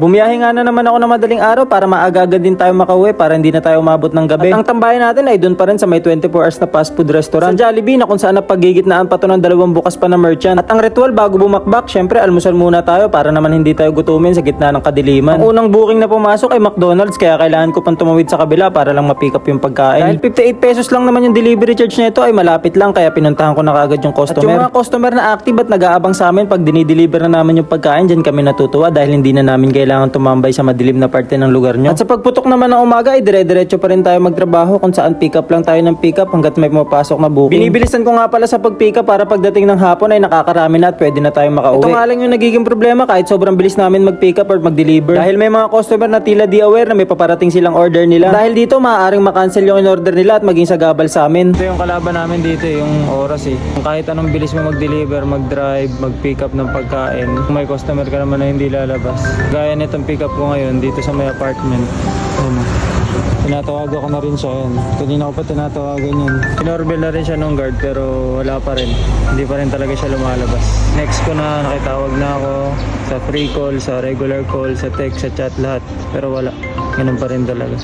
Bumiyahe nga na naman ako ng madaling araw para maaga-agad din tayo makauwi para hindi na tayo umabot ng gabi. At ang tambayan natin ay doon pa rin sa may 24 hours na fast food restaurant sa Jollibee na kung saan napagigitnaan pa to ng dalawang bukas pa na merchant. At ang ritual bago bumakbak, syempre almusal muna tayo para naman hindi tayo gutumin sa gitna ng kadiliman. Ang unang booking na pumasok ay McDonald's kaya kailangan ko pang tumawid sa kabila para lang ma-pick up yung pagkain. Dahil 58 pesos lang naman yung delivery charge nito ay malapit lang kaya pinuntahan ko na kaagad yung customer. At yung mga customer na active at nag-aabang sa amin pag dinideliver na namin yung pagkain, dyan kami natutuwa dahil hindi na namin kailangan tumambay sa madilim na parte ng lugar nyo. At sa pagputok naman ng umaga ay dire-diretso pa rin tayo magtrabaho kung saan pick up lang tayo ng pick up hanggat may pumapasok na booking. Binibilisan ko nga pala sa pag-pick up para pagdating ng hapon ay nakakarami na at pwede na tayo makauwi. Ito nga lang yung nagiging problema kahit sobrang bilis namin mag-pick up or mag-deliver. Dahil may mga customer na tila di aware na may paparating silang order nila. Dahil dito maaaring makancel yung in-order nila at maging sagabal sa amin. Ito yung kalaban namin dito, yung oras eh. Kung kahit anong bilis mo mag-deliver, mag-drive, mag-pick up ng pagkain, kung may customer ka naman na hindi lalabas. Gaya nitong pick up ko ngayon dito sa may apartment. Tinatawagan ko na rin siya yan. Kanina ko pa tinatawagan yun. Pinorbel na rin siya nung guard pero wala pa rin. Hindi pa rin talaga siya lumalabas. Next ko na, nakitawag na ako sa free call, sa regular call, sa text, sa chat, lahat. Pero wala. Ganun pa rin talaga.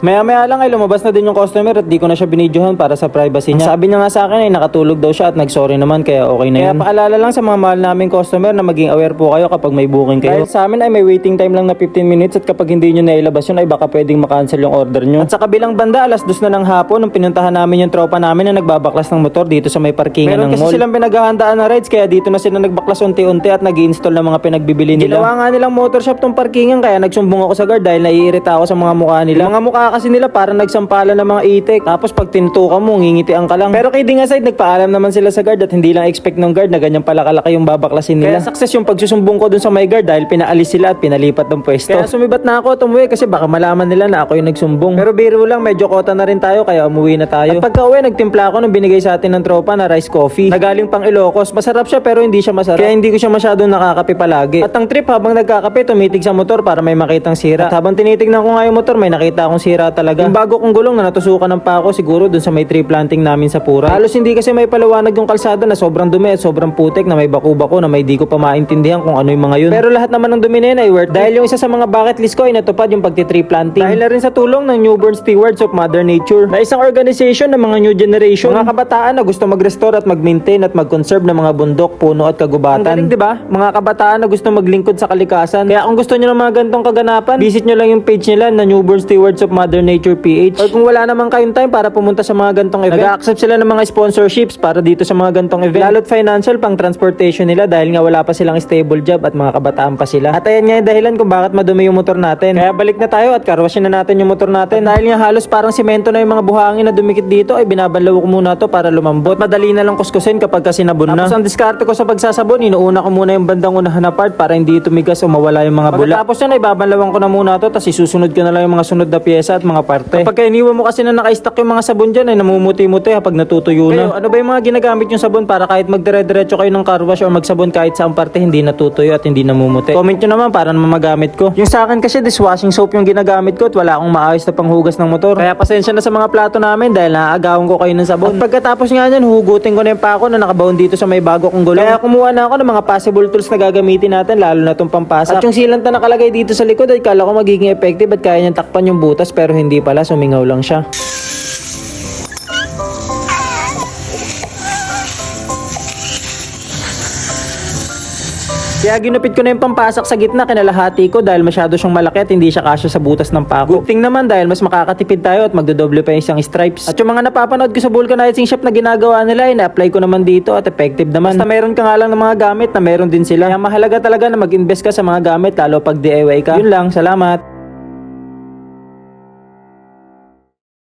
Maya-maya lang ay lumabas na din yung customer at di ko na siya binidyohan para sa privacy niya. Sabi niya nga sa akin ay nakatulog daw siya at nag-sorry naman kaya okay na yun. Kaya paalala lang sa mga mahal naming customer na maging aware po kayo kapag may booking kayo. Dahil sa amin ay may waiting time lang na 15 minutes at kapag hindi nyo nailabas yun ay baka pwedeng makancel yung order nyo. At sa kabilang banda, alas 2 na ng hapon nung pinuntahan namin yung tropa namin na nagbabaklas ng motor dito sa may parkingan ng mall. Meron kasi silang pinaghahandaan na rides kaya dito na sila nagbaklas unti-unti at nag-i-install ng mga pinagbibili nila. Ginawa nga nilang motor shop tong parkingan kaya nagsumbong ako sa guard dahil naiirita ako sa mga mukha nila. Mga mukha kasi nila parang nagsampalan ng mga itik. Tapos pag tinutukan mo, ngingitian ka lang. Pero kidding aside, nagpaalam naman sila sa guard at hindi lang expect ng guard na ganyan pala kalaki yung babaklasin nila. Kaya success yung pagsusumbong ko dun sa may guard dahil pinaalis sila at pinalipat ng pwesto. Kaya sumibat na ako at umuwi kasi baka malaman nila na ako yung nagsumbong. Pero biro lang, medyo kota na rin tayo kaya umuwi na tayo. At pagka uwi, nagtimpla ako ng binigay sa atin ng tropa na rice coffee. Nagaling pang Ilocos. Masarap siya pero hindi siya masarap. Kaya hindi ko siya masyadong nakakape palagi. At ang trip habang nagkakape, tumitig sa motor para may makitang sira. At habang tinitignan ko nga yung motor, may nakita akong sira talaga. Yung bago kong gulong na natusukan ng pako siguro dun sa may tree planting namin sa Pura. Halos hindi kasi may paliwanag yung kalsada na sobrang dumi at sobrang putik na may baku-bako na may di ko pa maintindihan kung ano yung mga yun. Pero lahat naman ng dumi na yun ay worth dahil yung isa sa mga bucket list ko ay natupad yung pagti-tree planting. Dahil na rin sa tulong ng Newborn Stewards of Mother Nature na isang organization ng mga new generation, mga kabataan na gusto mag-restore at mag-maintain at mag-conserve ng mga bundok, puno at kagubatan. Ang galing, diba? Mga kabataan na gusto maglingkod sa kalikasan. Kaya kung gusto nyo ng mga gantong kaganapan, visit nyo lang yung page nila na Newborn Stewards of Mother Nature PH. Or kung wala naman kayong time para pumunta sa mga gantong event, nag-accept sila ng mga sponsorships para dito sa mga gantong event. Lalo't financial pang transportation nila dahil nga wala pa silang stable job at mga kabataan pa sila. At ayan nga yung dahilan kung bakit madumi yung motor natin. Kaya balik na tayo at karwashin na natin yung motor natin. Dahil nga halos parang simento na yung mga buhangin na dumikit dito ay binabanlaw ko muna to para lumambot. Madali na lang kuskusin kapag kasi nabun na. Tapos ang diskarte ko sa pagsasabon, inuuna ko muna yung bandang unahan na part para hindi tumigas o mawala yung mga bula. Tapos yan ay babanlawan ko na muna to tapos isusunod ko na lang yung mga sunod na pyesa at mga parte. Kapag iniwan mo kasi na naka-stock yung mga sabon dyan ay namumuti-muti kapag natutuyo na. Kayo, ano ba yung mga ginagamit yung sabon para kahit magdire-diretso kayo ng car wash or magsabon kahit sa parte hindi natutuyo at hindi namumuti? Comment nyo naman para naman magamit ko. Yung sa akin kasi dishwashing soap yung ginagamit ko at wala akong maayos na panghugas ng motor. Kaya pasensya na sa mga plato namin dahil naaagawan ko kayo ng sabon. At pagkatapos nga nyan, hugutin ko na yung pako na nakabaon dito sa may bago kong gulong. Kaya kumuha na ako ng mga possible tools na gagamitin natin lalo na itong pampasak. At yung sealant na nakalagay dito sa likod ay kala ko magiging effective at kaya niyang takpan yung butas pero hindi pala, sumingaw lang siya. Kaya ginupit ko na yung pampasak sa gitna, kinalahati ko dahil masyado siyang malaki at hindi siya kasya sa butas ng pako. Good thing naman dahil mas makakatipid tayo at magdodoble pa yung isang stripes. At yung mga napapanood ko sa vulcanizing shop na ginagawa nila ay na-apply ko naman dito at effective naman. Basta meron ka nga lang ng mga gamit na meron din sila. Kaya mahalaga talaga na mag-invest ka sa mga gamit lalo pag DIY ka. Yun lang, salamat.